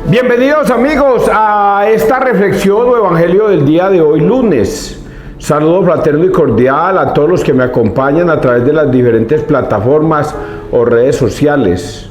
Bienvenidos amigos a esta reflexión o evangelio del día de hoy lunes. Saludo fraterno y cordial a todos los que me acompañan a través de las diferentes plataformas o redes sociales.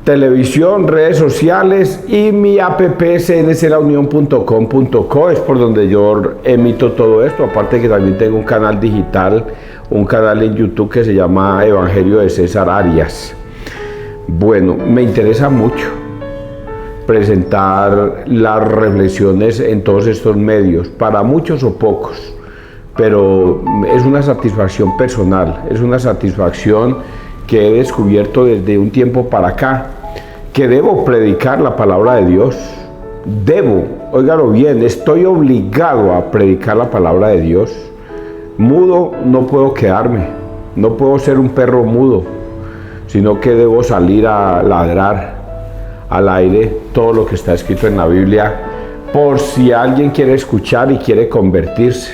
Televisión, redes sociales y mi app cnselaunion.com.co es por donde yo emito todo esto. Aparte que también tengo un canal digital, un canal en YouTube que se llama Evangelio de César Arias. Bueno, me interesa mucho presentar las reflexiones en todos estos medios, para muchos o pocos, pero es una satisfacción personal, es una satisfacción que he descubierto desde un tiempo para acá, que debo predicar la palabra de Dios. Óigalo bien, estoy obligado a predicar la palabra de Dios. Mudo no puedo quedarme, no puedo ser un perro mudo, sino que debo salir a ladrar al aire todo lo que está escrito en la Biblia, por si alguien quiere escuchar y quiere convertirse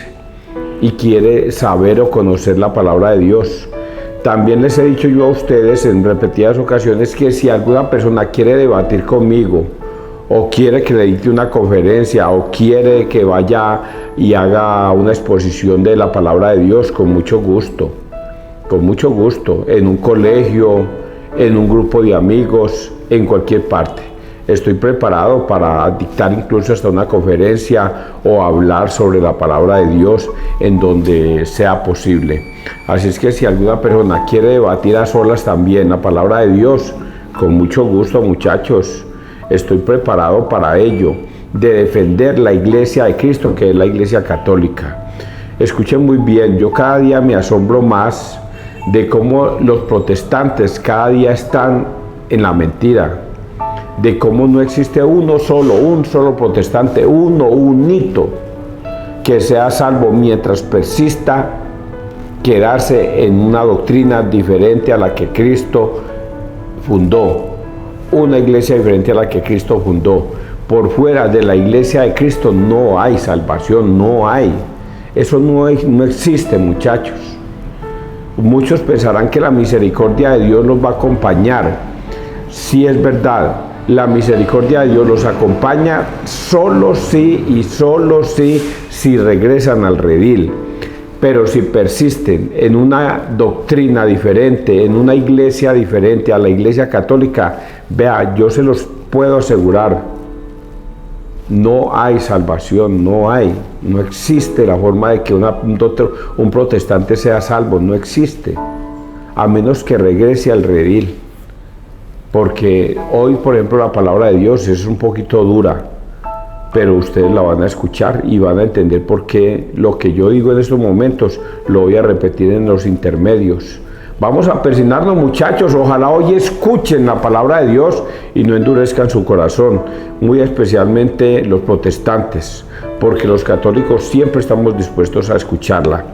y quiere saber o conocer la palabra de Dios. También les he dicho yo a ustedes en repetidas ocasiones que si alguna persona quiere debatir conmigo, o quiere que le dicte una conferencia, o quiere que vaya y haga una exposición de la palabra de Dios, con mucho gusto, en un colegio, en un grupo de amigos, en cualquier parte. Estoy preparado para dictar incluso hasta una conferencia o hablar sobre la palabra de Dios en donde sea posible. Así es que si alguna persona quiere debatir a solas también la palabra de Dios, con mucho gusto, muchachos, estoy preparado para ello, de defender la iglesia de Cristo, que es la iglesia católica. Escuchen muy bien, yo cada día me asombro más de cómo los protestantes cada día están en la mentira, de cómo no existe un solo protestante, único, que sea salvo mientras persista quedarse en una doctrina diferente a la que Cristo fundó, una iglesia diferente a la que Cristo fundó. Por fuera de la iglesia de Cristo no hay salvación, no hay. Eso no existe, muchachos. Muchos pensarán que la misericordia de Dios los va a acompañar. Sí, es verdad, la misericordia de Dios los acompaña solo si regresan al redil. Pero si persisten en una doctrina diferente, en una iglesia diferente a la iglesia católica, vea, yo se los puedo asegurar, no hay salvación, no existe la forma de que un protestante sea salvo, no existe, a menos que regrese al redil. Porque hoy, por ejemplo, la palabra de Dios es un poquito dura, pero ustedes la van a escuchar y van a entender por qué lo que yo digo en estos momentos lo voy a repetir en los intermedios. Vamos a persignarnos, muchachos, ojalá hoy escuchen la palabra de Dios y no endurezcan su corazón, muy especialmente los protestantes, porque los católicos siempre estamos dispuestos a escucharla.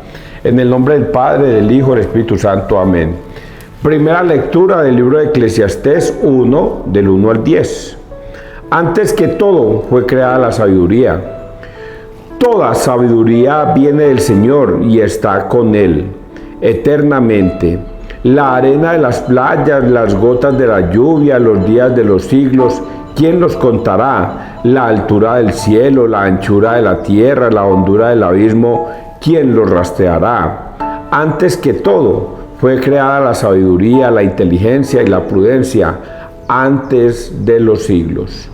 En el nombre del Padre, del Hijo y del Espíritu Santo, amén. Primera lectura del libro de Eclesiastés 1, del 1 al 10. Antes que todo fue creada la sabiduría. Toda sabiduría viene del Señor y está con Él eternamente. La arena de las playas, las gotas de la lluvia, los días de los siglos, ¿quién los contará? La altura del cielo, la anchura de la tierra, la hondura del abismo, ¿quién los rastreará? Antes que todo fue creada la sabiduría, la inteligencia y la prudencia, antes de los siglos.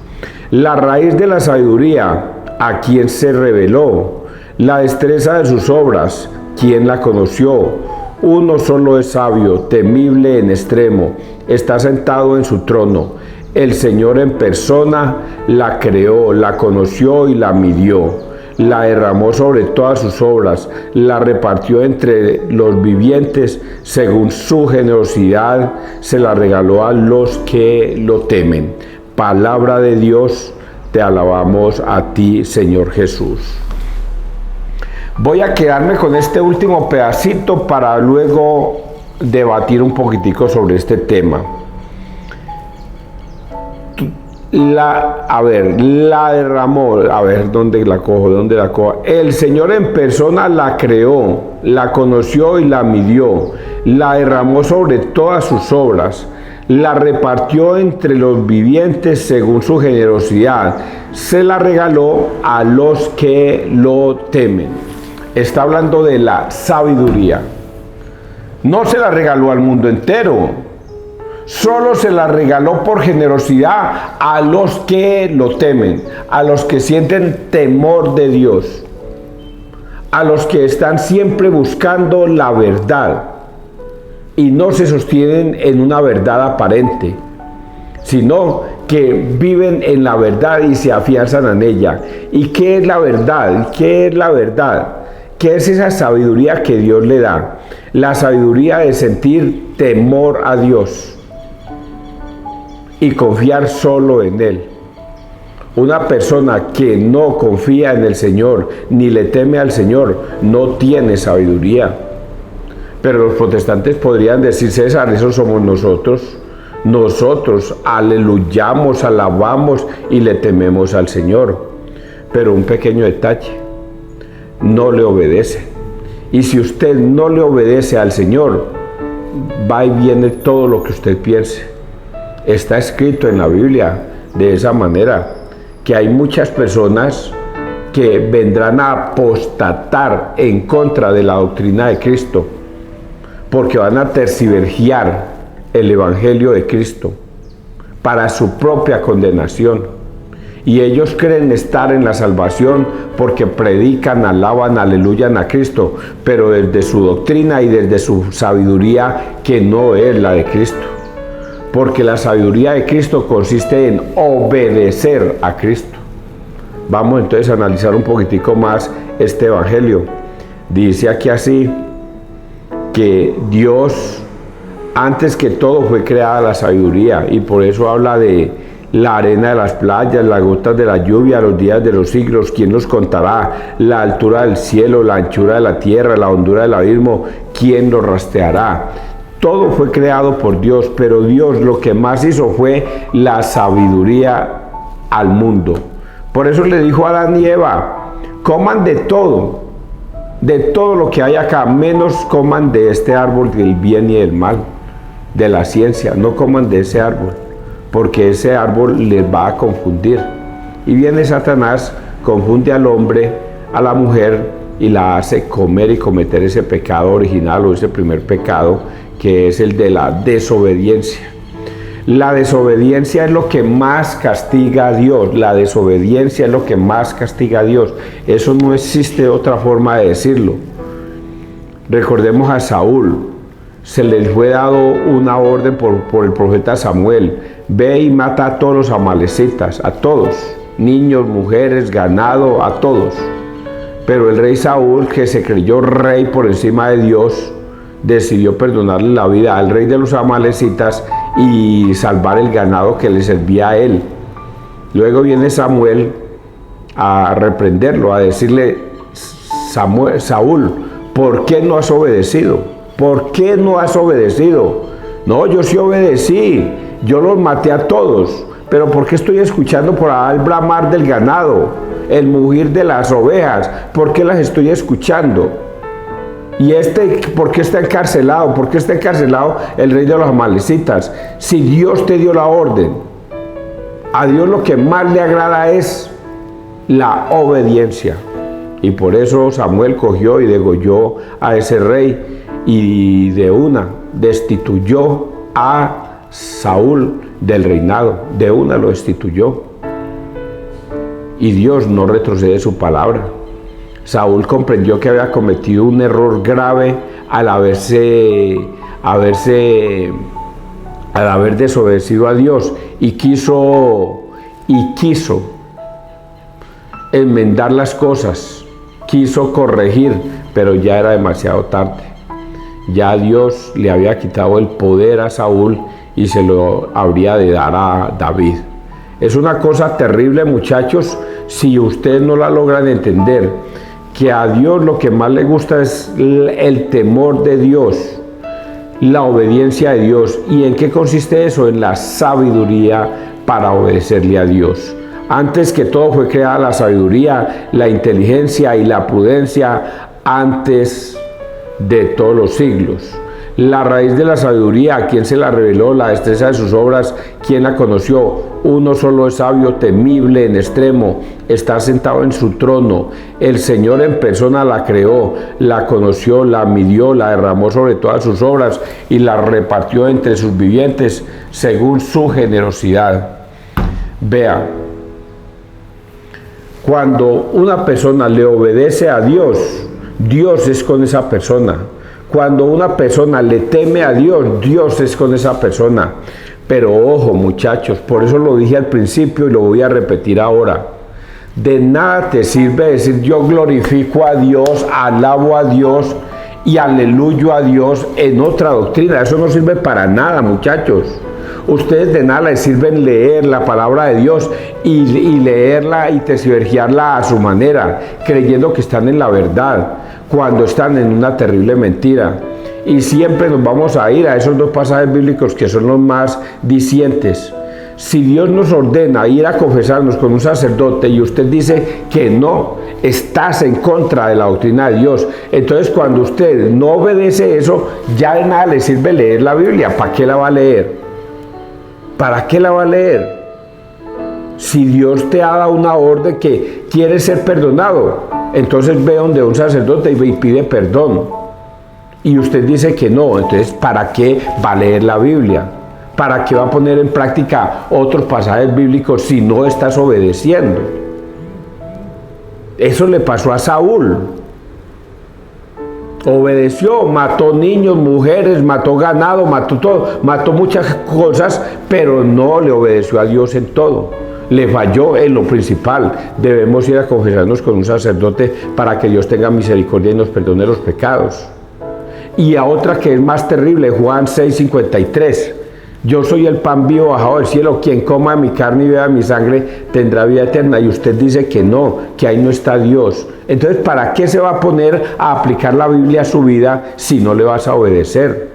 La raíz de la sabiduría, ¿a quién se reveló? La destreza de sus obras, ¿quién la conoció? Uno solo es sabio, temible en extremo, está sentado en su trono. El Señor en persona la creó, la conoció y la midió. La derramó sobre todas sus obras, la repartió entre los vivientes, según su generosidad se la regaló a los que lo temen. Palabra de Dios, te alabamos a ti, Señor Jesús. Voy a quedarme con este último pedacito para luego debatir un poquitico sobre este tema. La derramó, ¿dónde la cojo? El Señor en persona la creó, la conoció y la midió, la derramó sobre todas sus obras, la repartió entre los vivientes según su generosidad, se la regaló a los que lo temen. Está hablando de la sabiduría. No se la regaló al mundo entero, solo se la regaló por generosidad a los que lo temen, a los que sienten temor de Dios, a los que están siempre buscando la verdad y no se sostienen en una verdad aparente, sino que viven en la verdad y se afianzan en ella. ¿Y qué es la verdad? ¿Qué es la verdad? ¿Qué es esa sabiduría que Dios le da? La sabiduría de sentir temor a Dios y confiar solo en Él. Una persona que no confía en el Señor ni le teme al Señor no tiene sabiduría. Pero los protestantes podrían decir: César, esos somos nosotros. Nosotros aleluyamos, alabamos y le tememos al Señor. Pero un pequeño detalle: no le obedece. Y si usted no le obedece al Señor, va y viene todo lo que usted piense. Está escrito en la Biblia de esa manera, que hay muchas personas que vendrán a apostatar en contra de la doctrina de Cristo, porque van a tergiversar el Evangelio de Cristo para su propia condenación. Y ellos creen estar en la salvación porque predican, alaban, aleluyan a Cristo, pero desde su doctrina y desde su sabiduría que no es la de Cristo. Porque la sabiduría de Cristo consiste en obedecer a Cristo. Vamos entonces a analizar un poquitico más este Evangelio. Dice aquí así, que Dios, antes que todo, fue creada la sabiduría, y por eso habla de la arena de las playas, las gotas de la lluvia, los días de los siglos, ¿quién los contará? La altura del cielo, la anchura de la tierra, la hondura del abismo, ¿quién los rastreará? Todo fue creado por Dios, pero Dios lo que más hizo fue la sabiduría al mundo. Por eso le dijo a Adán y Eva: coman de todo lo que hay acá, menos coman de este árbol del bien y del mal, de la ciencia. No coman de ese árbol, porque ese árbol les va a confundir. Y viene Satanás, confunde al hombre, a la mujer, y la hace comer y cometer ese pecado original, o ese primer pecado, que es el de la desobediencia. La desobediencia es lo que más castiga a Dios. La desobediencia es lo que más castiga a Dios. Eso no existe otra forma de decirlo. Recordemos a Saúl. Se les fue dado una orden por el profeta Samuel: ve y mata a todos los amalecitas, a todos, niños, mujeres, ganado, a todos. Pero el rey Saúl, que se creyó rey por encima de Dios, decidió perdonarle la vida al rey de los amalecitas y salvar el ganado que le servía a él. Luego viene Samuel a reprenderlo, a decirle: Saúl, ¿por qué no has obedecido? ¿Por qué no has obedecido? No, yo sí obedecí, yo los maté a todos, pero ¿por qué estoy escuchando por ahí el bramar del ganado, el mugir de las ovejas? ¿Por qué las estoy escuchando? ¿Y por qué está encarcelado? ¿Por qué está encarcelado el rey de los amalecitas? Si Dios te dio la orden, a Dios lo que más le agrada es la obediencia. Y por eso Samuel cogió y degolló a ese rey, y de una destituyó a Saúl del reinado, de una lo destituyó. Y Dios no retrocede su palabra. Saúl comprendió que había cometido un error grave al haber desobedecido a Dios, y quiso enmendar las cosas, quiso corregir, pero ya era demasiado tarde. Ya Dios le había quitado el poder a Saúl y se lo habría de dar a David. Es una cosa terrible, muchachos, si ustedes no la logran entender, que a Dios lo que más le gusta es el temor de Dios, la obediencia de Dios. ¿Y en qué consiste eso? En la sabiduría para obedecerle a Dios. Antes que todo fue creada la sabiduría, la inteligencia y la prudencia antes de todos los siglos. La raíz de la sabiduría, ¿a quién se la reveló? La destreza de sus obras, ¿quién la conoció? Uno solo es sabio, temible en extremo, está sentado en su trono. El Señor en persona la creó, la conoció, la midió, la derramó sobre todas sus obras y la repartió entre sus vivientes según su generosidad. Vea, cuando una persona le obedece a Dios, Dios es con esa persona. Cuando una persona le teme a Dios, Dios es con esa persona. Pero ojo, muchachos, por eso lo dije al principio y lo voy a repetir ahora. De nada te sirve decir yo glorifico a Dios, alabo a Dios y aleluyo a Dios en otra doctrina. Eso no sirve para nada, muchachos. Ustedes de nada les sirven leer la palabra de Dios y leerla y tergiversarla a su manera, creyendo que están en la verdad, cuando están en una terrible mentira. Y siempre nos vamos a ir a esos dos pasajes bíblicos que son los más dicientes. Si Dios nos ordena ir a confesarnos con un sacerdote y usted dice que no, estás en contra de la doctrina de Dios. Entonces cuando usted no obedece eso, ya de nada le sirve leer la Biblia. ¿Para qué la va a leer? ¿Para qué la va a leer? Si Dios te ha dado una orden que quiere ser perdonado, entonces ve donde un sacerdote y pide perdón. Y usted dice que no, entonces ¿para qué va a leer la Biblia? ¿Para qué va a poner en práctica otros pasajes bíblicos si no estás obedeciendo? Eso le pasó a Saúl. Obedeció, mató niños, mujeres, mató ganado, mató todo, mató muchas cosas, pero no le obedeció a Dios en todo. Le falló en lo principal. Debemos ir a confesarnos con un sacerdote para que Dios tenga misericordia y nos perdone los pecados. Y a otra que es más terrible, Juan 6:53. Yo soy el pan vivo bajado del cielo, quien coma mi carne y beba mi sangre tendrá vida eterna. Y usted dice que no, que ahí no está Dios. Entonces, ¿para qué se va a poner a aplicar la Biblia a su vida si no le vas a obedecer?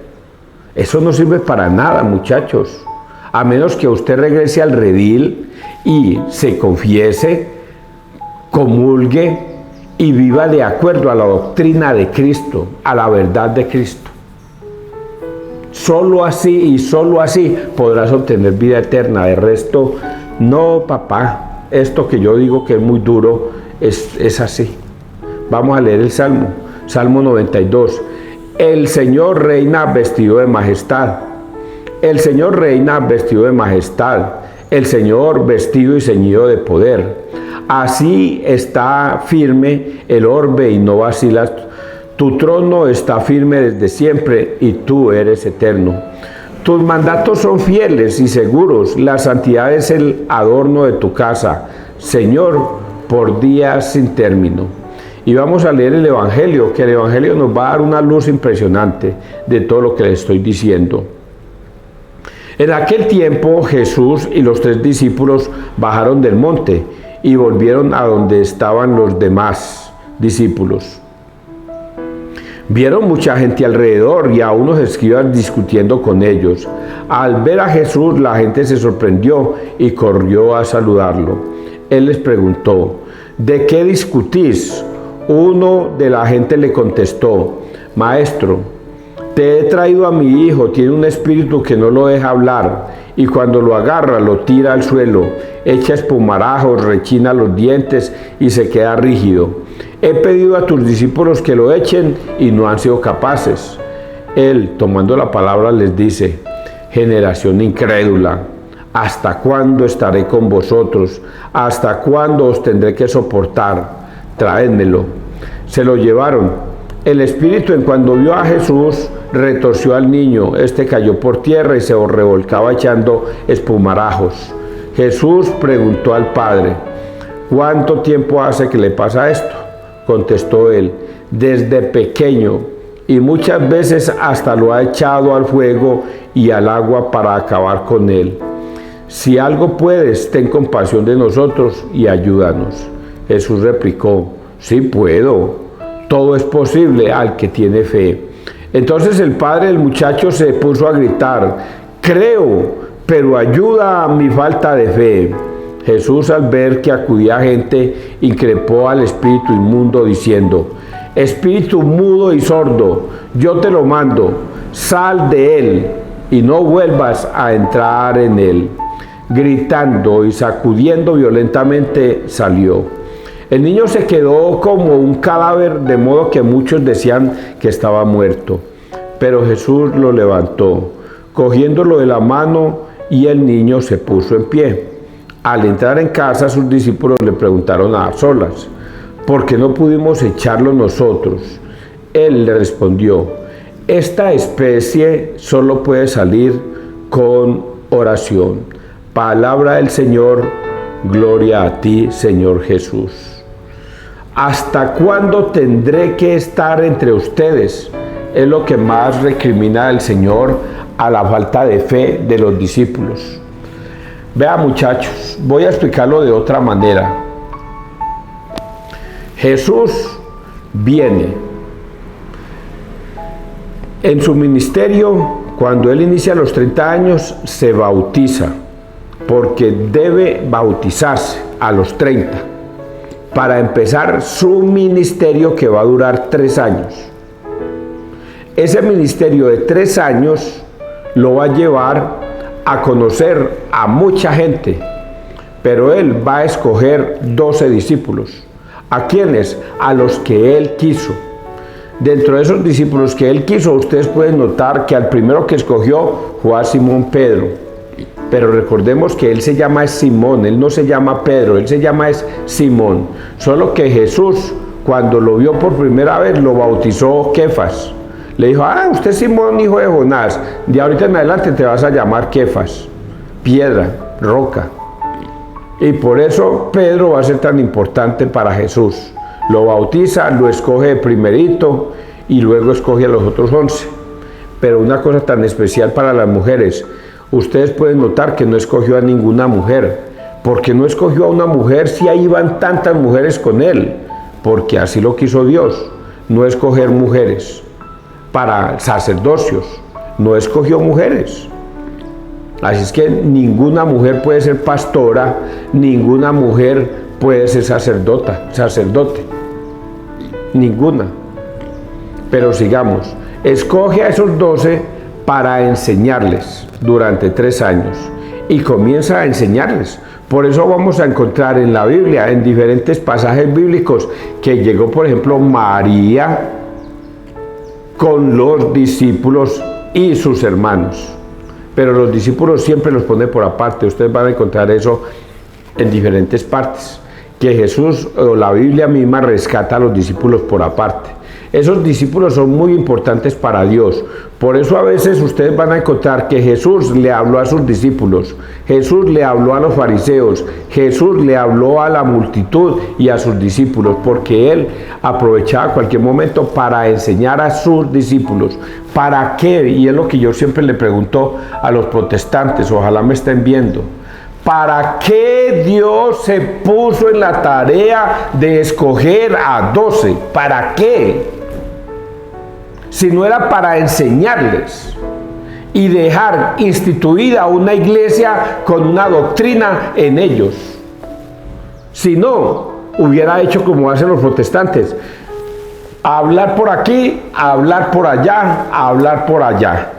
Eso no sirve para nada, muchachos. A menos que usted regrese al redil y se confiese, comulgue y viva de acuerdo a la doctrina de Cristo, a la verdad de Cristo. Solo así y solo así podrás obtener vida eterna. De resto, no, papá, esto que yo digo que es muy duro es así. Vamos a leer el Salmo, Salmo 92. El Señor reina vestido de majestad. El Señor reina vestido de majestad. El Señor vestido y ceñido de poder. Así está firme el orbe y no vacilas. Tu trono está firme desde siempre y tú eres eterno. Tus mandatos son fieles y seguros. La santidad es el adorno de tu casa, Señor, por días sin término. Y vamos a leer el Evangelio, que el Evangelio nos va a dar una luz impresionante de todo lo que les estoy diciendo. En aquel tiempo Jesús y los 3 discípulos bajaron del monte y volvieron a donde estaban los demás discípulos. Vieron mucha gente alrededor y a unos escribas discutiendo con ellos. Al ver a Jesús, la gente se sorprendió y corrió a saludarlo. Él les preguntó, ¿de qué discutís? Uno de la gente le contestó, Maestro, te he traído a mi hijo, tiene un espíritu que no lo deja hablar, y cuando lo agarra lo tira al suelo, echa espumarajos, rechina los dientes y se queda rígido. He pedido a tus discípulos que lo echen y no han sido capaces. Él, tomando la palabra, les dice, generación incrédula, ¿hasta cuándo estaré con vosotros? ¿Hasta cuándo os tendré que soportar? Traédmelo. Se lo llevaron. El espíritu, en cuando vio a Jesús, retorció al niño. Este cayó por tierra y se revolcaba echando espumarajos. Jesús preguntó al padre, ¿cuánto tiempo hace que le pasa esto? Contestó él, desde pequeño, y muchas veces hasta lo ha echado al fuego y al agua para acabar con él. Si algo puedes, ten compasión de nosotros y ayúdanos. Jesús replicó, sí puedo, todo es posible al que tiene fe. Entonces el padre del muchacho se puso a gritar, creo, pero ayuda a mi falta de fe. Jesús, al ver que acudía gente, increpó al espíritu inmundo diciendo, espíritu mudo y sordo, yo te lo mando, sal de él y no vuelvas a entrar en él. Gritando y sacudiendo violentamente salió. El niño se quedó como un cadáver, de modo que muchos decían que estaba muerto. Pero Jesús lo levantó, cogiéndolo de la mano, y el niño se puso en pie. Al entrar en casa, sus discípulos le preguntaron a solas: ¿por qué no pudimos echarlo nosotros? Él le respondió: esta especie solo puede salir con oración. Palabra del Señor. Gloria a ti, Señor Jesús. ¿Hasta cuándo tendré que estar entre ustedes? Es lo que más recrimina el Señor a la falta de fe de los discípulos. Vea, muchachos, voy a explicarlo de otra manera. Jesús viene en su ministerio. Cuando él inicia los 30 años, se bautiza, porque debe bautizarse a los 30 para empezar su ministerio, que va a durar 3 años. Ese ministerio de 3 años lo va a llevar a conocer a mucha gente, pero él va a escoger 12 discípulos. ¿A quiénes? A los que él quiso. Dentro de esos discípulos que él quiso, ustedes pueden notar que al primero que escogió fue a Simón Pedro. Pero recordemos que él se llama Simón, él no se llama Pedro, él se llama Simón. Solo que Jesús, cuando lo vio por primera vez, lo bautizó Kefas. Le dijo: usted es Simón, hijo de Jonás, de ahorita en adelante te vas a llamar Kefas, piedra, roca. Y por eso Pedro va a ser tan importante para Jesús. Lo bautiza, lo escoge de primerito y luego escoge a los otros 11. Pero una cosa tan especial para las mujeres: ustedes pueden notar que no escogió a ninguna mujer. ¿Por qué no escogió a una mujer si ahí van tantas mujeres con él? Porque así lo quiso Dios, no escoger mujeres para sacerdocios, no escogió mujeres. Así es que ninguna mujer puede ser pastora, ninguna mujer puede ser sacerdote, ninguna. Pero sigamos, escoge a esos 12 para enseñarles durante 3 años, y comienza a enseñarles. Por eso vamos a encontrar en la Biblia, en diferentes pasajes bíblicos, que llegó, por ejemplo, María con los discípulos y sus hermanos, pero los discípulos siempre los pone por aparte. Ustedes van a encontrar eso en diferentes partes, que Jesús o la Biblia misma rescata a los discípulos por aparte. Esos discípulos son muy importantes para Dios. Por eso a veces ustedes van a encontrar que Jesús le habló a sus discípulos, Jesús le habló a los fariseos, Jesús le habló a la multitud y a sus discípulos, porque él aprovechaba cualquier momento para enseñar a sus discípulos. ¿Para qué? Y es lo que yo siempre le pregunto a los protestantes, ojalá me estén viendo. ¿Para qué Dios se puso en la tarea de escoger a 12? ¿Para qué? Si no era para enseñarles y dejar instituida una iglesia con una doctrina en ellos. Si no, hubiera hecho como hacen los protestantes: hablar por aquí, hablar por allá, hablar por allá,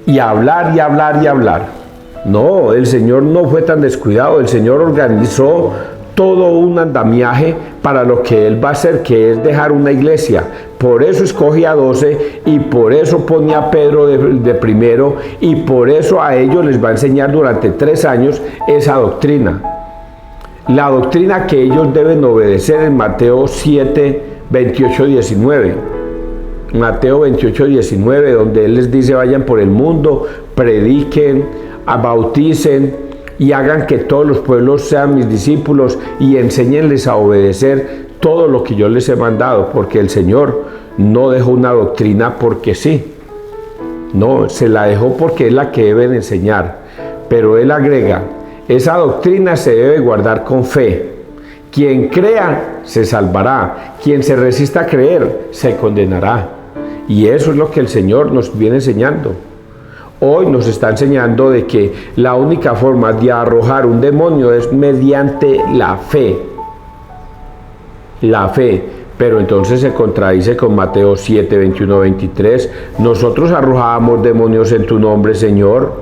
y hablar y hablar y hablar. No, el Señor no fue tan descuidado. El Señor organizó todo un andamiaje para lo que Él va a hacer, que es dejar una iglesia. Por eso escoge a 12 y por eso pone a Pedro de primero, y por eso a ellos les va a enseñar durante 3 años esa doctrina. La doctrina que ellos deben obedecer en Mateo 7, 28, 19. Mateo 28, 19, donde Él les dice: vayan por el mundo, prediquen, bauticen y hagan que todos los pueblos sean mis discípulos, y enséñenles a obedecer todo lo que yo les he mandado, porque el Señor no dejó una doctrina porque sí. No, se la dejó porque es la que deben enseñar. Pero Él agrega: esa doctrina se debe guardar con fe. Quien crea se salvará, quien se resista a creer se condenará. Y eso es lo que el Señor nos viene enseñando. Hoy nos está enseñando de que la única forma de arrojar un demonio es mediante la fe. La fe. Pero entonces se contradice con Mateo 7, 21, 23. Nosotros arrojábamos demonios en tu nombre, Señor.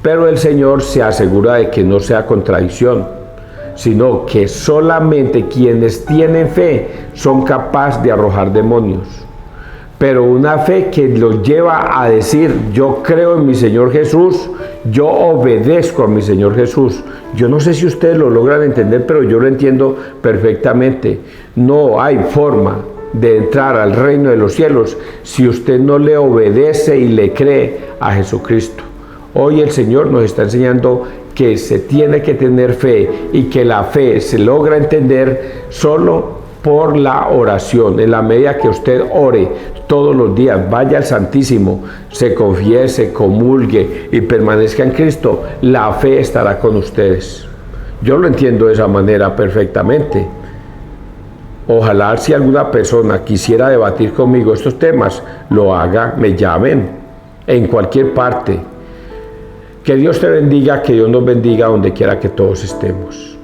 Pero el Señor se asegura de que no sea contradicción, sino que solamente quienes tienen fe son capaces de arrojar demonios. Pero una fe que los lleva a decir, yo creo en mi Señor Jesús, yo obedezco a mi Señor Jesús. Yo no sé si ustedes lo logran entender, pero yo lo entiendo perfectamente. No hay forma de entrar al reino de los cielos si usted no le obedece y le cree a Jesucristo. Hoy el Señor nos está enseñando que se tiene que tener fe y que la fe se logra entender solo por la oración. En la medida que usted ore todos los días, vaya al Santísimo, se confiese, comulgue y permanezca en Cristo, la fe estará con ustedes. Yo lo entiendo de esa manera perfectamente. Ojalá si alguna persona quisiera debatir conmigo estos temas, lo haga, me llamen en cualquier parte. Que Dios te bendiga, que Dios nos bendiga donde quiera que todos estemos.